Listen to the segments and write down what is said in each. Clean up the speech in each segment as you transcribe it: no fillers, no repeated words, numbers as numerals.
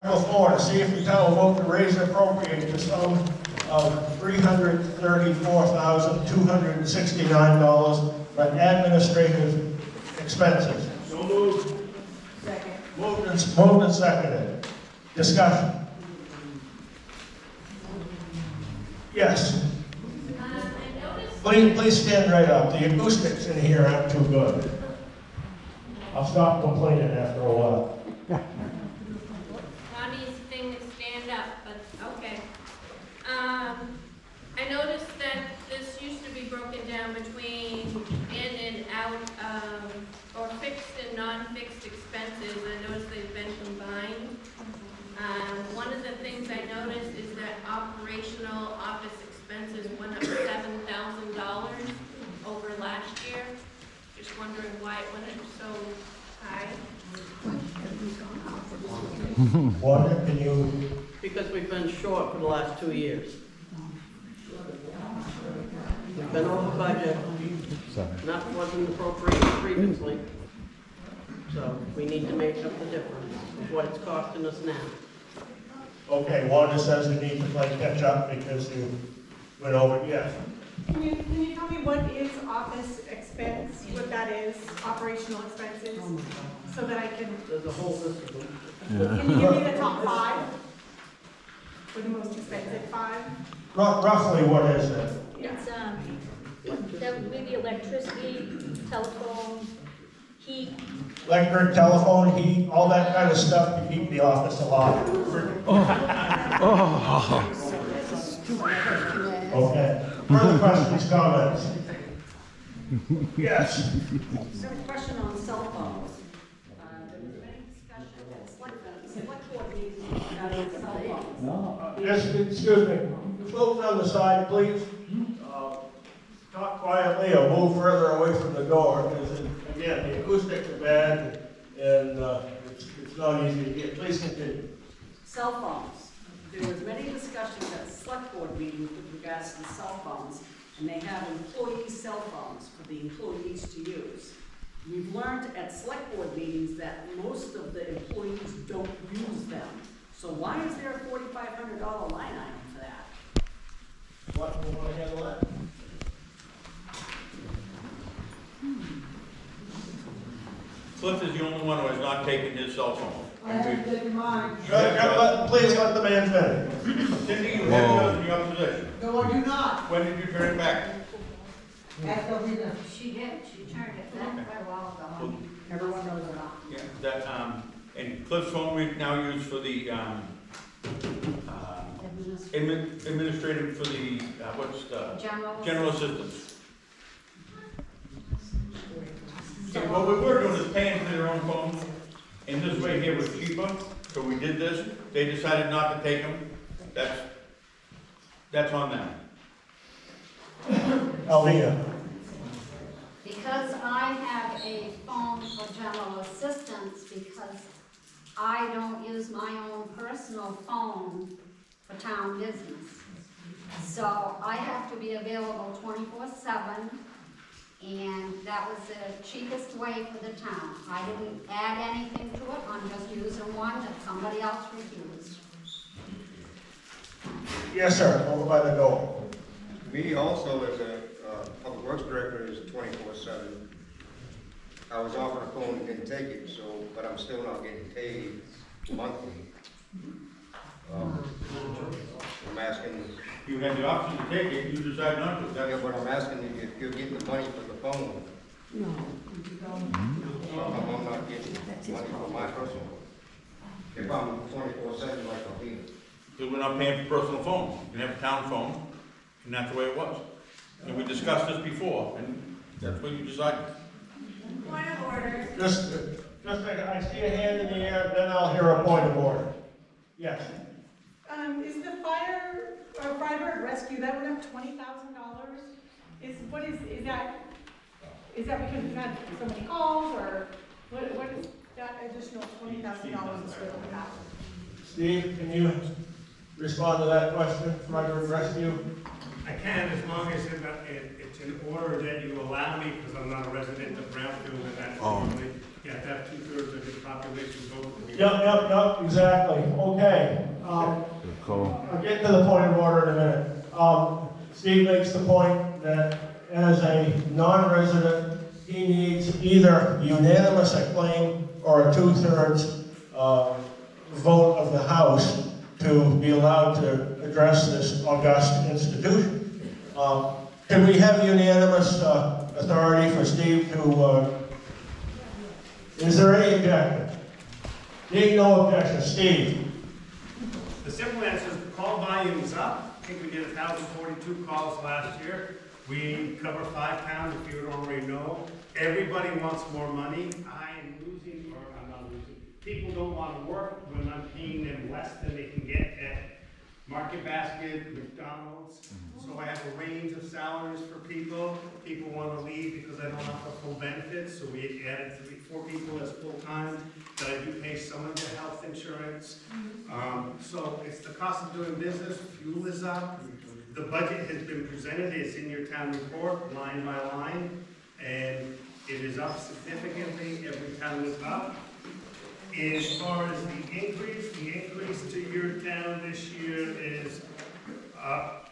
Article 4, to see if the town will vote to raise and appropriate the sum of $334,269 for administrative expenses. So moved. Second. Moved and seconded. Discussion. Yes. Please stand right up. The acoustics in here aren't too good. I'll stop complaining after a while. Ronnie's thing is stand up, but okay. I noticed that this used to be broken down between in and out, or fixed and non-fixed expenses. I noticed they've been combined. One of the things I noticed is that operational office expenses went up $7,000 over last year. Just wondering why it went up so high. Wanda, can you, Because we've been short for the last 2 years. We've been over budget, nothing wasn't appropriated previously. So we need to make up the difference of what it's costing us now. okay, Wanda says you need to play catch up because you went over, yes. Can you tell me what is office expense, what that is, operational expenses? So that I can, There's a whole list of them. can you give me the top 5? For the most expensive 5? Roughly, what is it? Yes. That would be the electricity, telephone, heat. Electric, telephone, heat, all that kind of stuff to keep the office alive. Okay. Further questions, comments? Yes. I have a question on cell phones. There was many discussion at select board meetings regarding cell phones. Yes, excuse me. Folks on the side, please. Talk quietly or move further away from the door, because again, the acoustics are bad and it's not easy to get. Please continue. Cell phones. There was many discussions at select board meetings with regards to cell phones, and they have employee cell phones for the employees to use. We've learned at select board meetings that most of the employees don't use them. So why is there a $4,500 line item for that? What, you want to handle that? Cliff is the only one who has not taken his cell phone. I haven't taken mine. Please let the man finish. Cindy, you have yours in your possession. No, I do not. When did you turn it back? Ask Alvina. She did, she turned it back quite a while ago. Everyone knows about it. Yeah, that, and Cliff's phone we now use for the, administrative for the, what's the? General assistance. So what we were doing is paying for their own phones, and this way here was cheaper, so we did this. They decided not to take them. That's on them. Alvina. Because I have a phone for general assistance, because I don't use my own personal phone for town business. So I have to be available 24/7, and that was the cheapest way for the town. I didn't add anything to it, I'm just using one that somebody else refused. Yes, sir, over by the door. Me also, as a public works director, is 24/7. I was offered a phone and didn't take it, so, but I'm still not getting paid monthly. I'm asking, You had the option to take it, you decided not to. yeah, but I'm asking if you're getting the money for the phone. No. I'm not getting money for my personal phone. If I'm 24/7 like I'll be. Because we're not paying for personal phones. You can have a town phone, and that's the way it was. And we discussed this before, and that's what you decided. Point of order. Just I see a hand in the air, then I'll hear a point of order. Yes. Is the fire bird rescue, that went up $20,000? Is that because we've had so many calls, or what is that additional $20,000 is really about? Steve, can you respond to that question, Frederick Rescue? I can, as long as it's in order that you allow me, because I'm not a resident of Brownfield, and that's normally You have to have 2/3 of the population vote. Yep, exactly. Okay. I'll get to the point of order in a minute. Steve makes the point that as a non-resident, he needs either unanimous acclaim or a 2/3 vote of the House to be allowed to address this august institution. Can we have unanimous authority for Steve to, is there any objection? Being no objection, Steve. The simple answer is the call volume is up. I think we did 1,042 calls last year. We cover 5 towns, if you don't already know. Everybody wants more money. I am losing, or I'm not losing. People don't want to work when I'm paying them less than they can get at Market Basket, McDonald's. So I have a range of salaries for people. People want to leave because I don't offer full benefits, so we added 4 people as full-time, that I do pay some of their health insurance. So it's the cost of doing business, fuel is up. The budget has been presented, it's in your town report, line by line, and it is up significantly, every town is up. As far as the increase to your town this year is up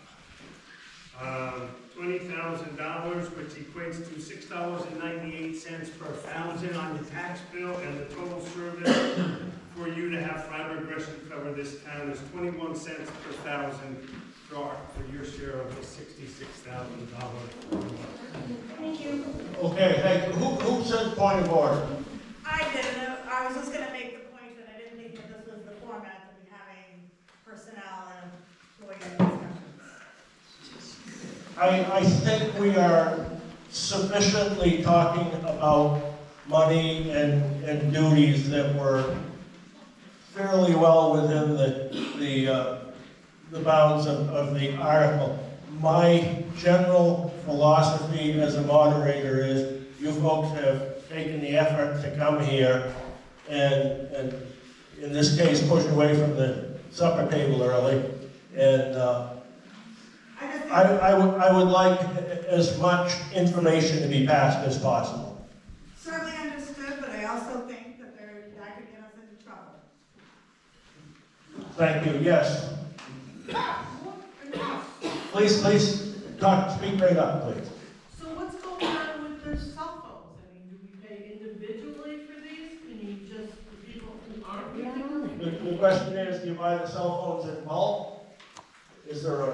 $20,000, which equates to $6.98 per thousand on your tax bill, and the total service for you to have fiber aggression cover this town is 21 cents per thousand for your share of the $66,000. Thank you. Okay, thank you. Who said point of order? I didn't, I was just gonna make the point that I didn't think that this was the format to be having personnel and employee discussions. I think we are sufficiently talking about money and duties that were fairly well within the bounds of the article. My general philosophy as a moderator is you folks have taken the effort to come here and in this case push away from the supper table early, and I would like as much information to be passed as possible. Certainly understood, but I also think that that could get us into trouble. Thank you. Yes. Please speak right up, please. So what's going on with their cell phones? I mean, do we pay individually for these? Can you just, the people who aren't using them? The question is, do you buy the cell phones in bulk? Is there a...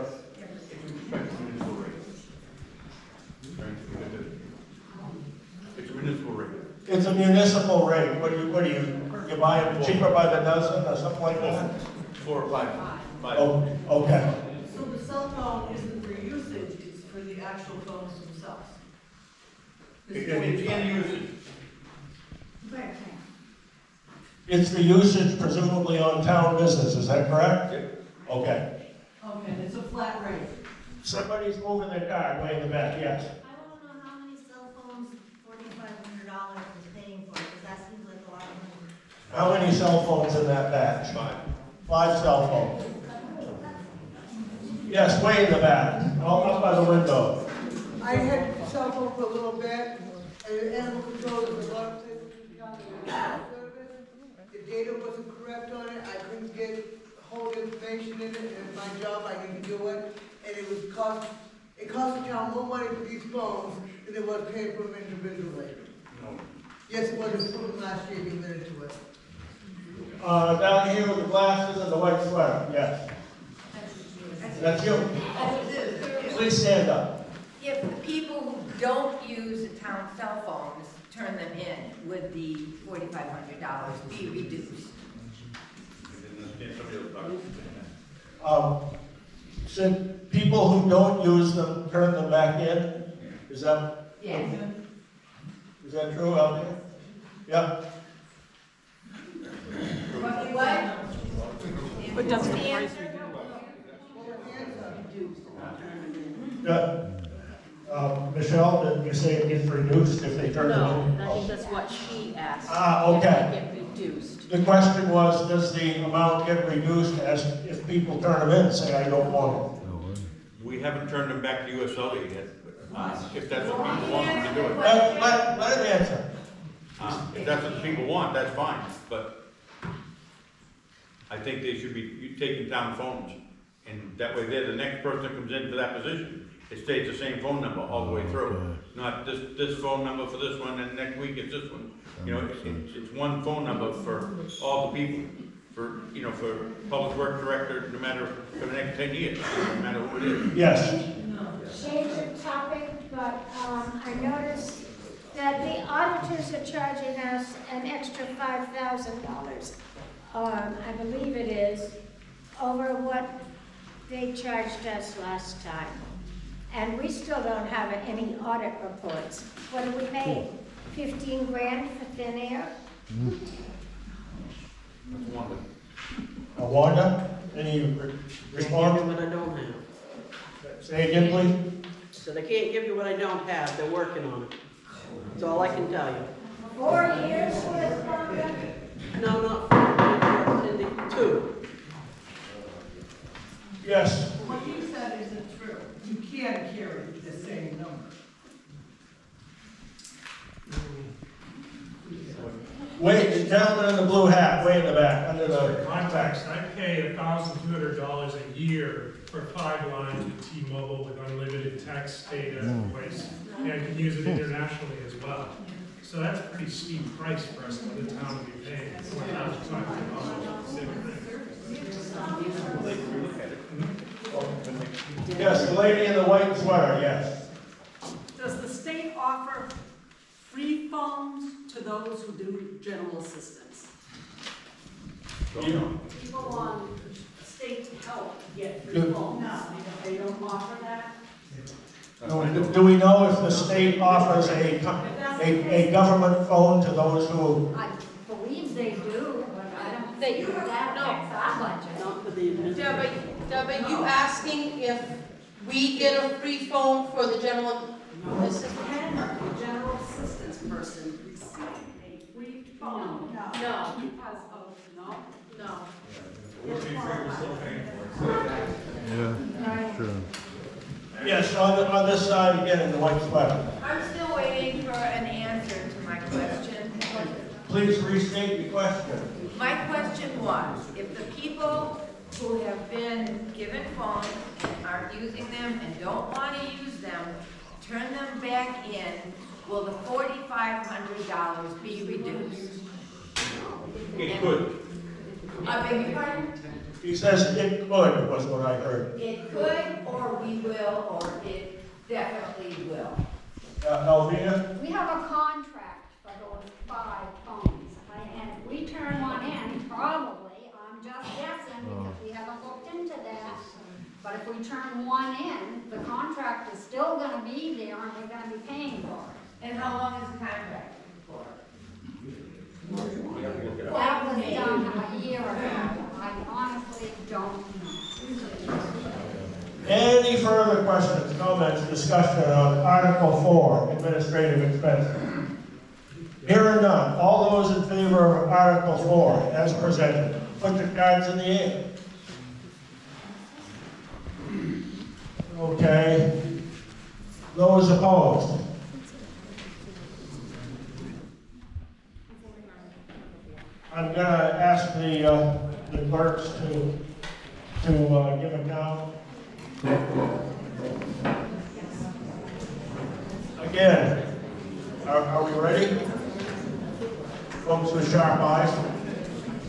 It's a municipal rate. It's a municipal rate. What do you buy them cheaper by the dozen or something like that? 4 or 5. Oh, okay. So the cell phone isn't for usage, it's for the actual phones themselves? It's in usage. It's the usage presumably on town business, is that correct? Yep. Okay. Okay, and it's a flat rate. Somebody's moving their car way in the back, yes. I don't know how many cell phones $4,500 is paying for, because that seems like a lot of money. How many cell phones in that batch? 5 cell phones. Yes, way in the back, all up by the window. I had cell phone for a little bit, and animal control was a lot of places on the service. The data wasn't correct on it, I couldn't get whole information in it, and my job, I didn't do it. And it cost the town more money for these phones than it was paying for them individually. No. Yes, it was, put them last year, you went into it. Down here with the glasses and the white sweater, yes. That's you. Please stand up. If the people who don't use the town cell phones turn them in, would the $4,500 be reduced? Should people who don't use them turn them back in? Is that? Yes. Is that true out there? Yeah. What? But doesn't the price reduce? Michelle, did you say it gets reduced if they turn them in? No, I think that's what she asked. Okay. If they get reduced. The question was, does the amount get reduced as if people turn them in and say, I don't want it? We haven't turned them back to USLA yet, but if that's what people want them to do it. Let him answer. If that's what the people want, that's fine, but I think they should be taking down phones. And that way there, the next person that comes into that position, it stays the same phone number all the way through. Not this phone number for this one, and next week it's this one. You know, it's one phone number for all the people, for, you know, for public works director, no matter, for the next 10 years, no matter who it is. Yes. Change the topic, but I noticed that the auditors are charging us an extra $5,000. I believe it is, over what they charged us last time. And we still don't have any audit reports. What do we pay? 15 grand for thin air? Wanda, any They can't give response? you what I don't have. Say again, please. So they can't give you what I don't have, they're working on it. That's all I can tell you. 4 years with Wanda? No, not 4, Cindy, 2. Yes. What you said isn't true. You can't carry the same number. Wait, the gentleman in the blue hat, way in the back, under the, Contacts, I pay $1,200 a year for 5 lines with T-Mobile with unlimited text, data, and voice, and can use it internationally as well. So that's a pretty steep price for us in the town to be paying, $4,500 for the same thing. yes, the lady in the white sweater, yes. Does the state offer free phones to those who do general assistance? People on state help get free phones. No, they don't offer that? Do we know if the state offers a government phone to those who, I believe they do, but I don't think that affects our budget. Not for the administration. Deborah, you asking if we get a free phone for the general assistance? Can a general assistance person receive a free phone? No. Because of, no? No. yes, on this side again in the white sweater. I'm still waiting for an answer to my question. Please restate your question. My question was, if the people who have been given phones and aren't using them and don't want to use them, turn them back in, will the $4,500 be reduced? It could. I beg your pardon? He says it could, was what I heard. It could, or we will, or it definitely will. Alvina? We have a contract for those 5 phones, and if we turn one in, probably, I'm just guessing, because we haven't looked into that, but if we turn one in, the contract is still gonna be there, and we're gonna be paying for it. And how long is the contract for? That was done a year ago. I honestly don't know. Any further questions, comments, discussion on Article 4, administrative expenses? Hearing none, all those in favor of Article 4 as presented, put your cards in the air. Okay. Those opposed? I'm gonna ask the clerks to give a count. Again, are we ready? Folks with sharp eyes.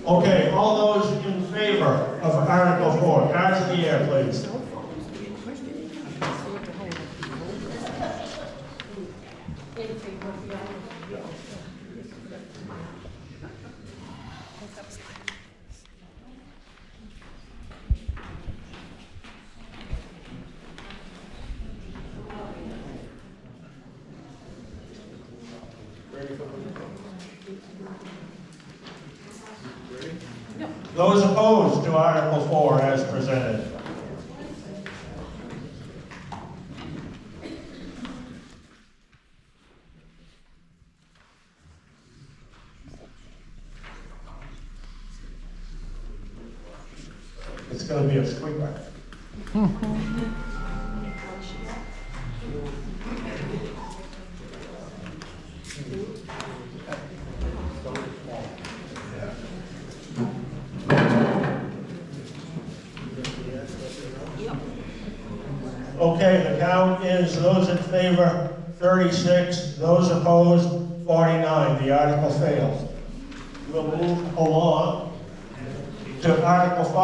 Okay, all those in favor of Article 4, cards in the air, please. Those opposed to Article 4 as presented? It's going to be a squeaker. Okay, the count is those in favor, 36, those opposed, 49. The article fails. We'll move along to Article 5.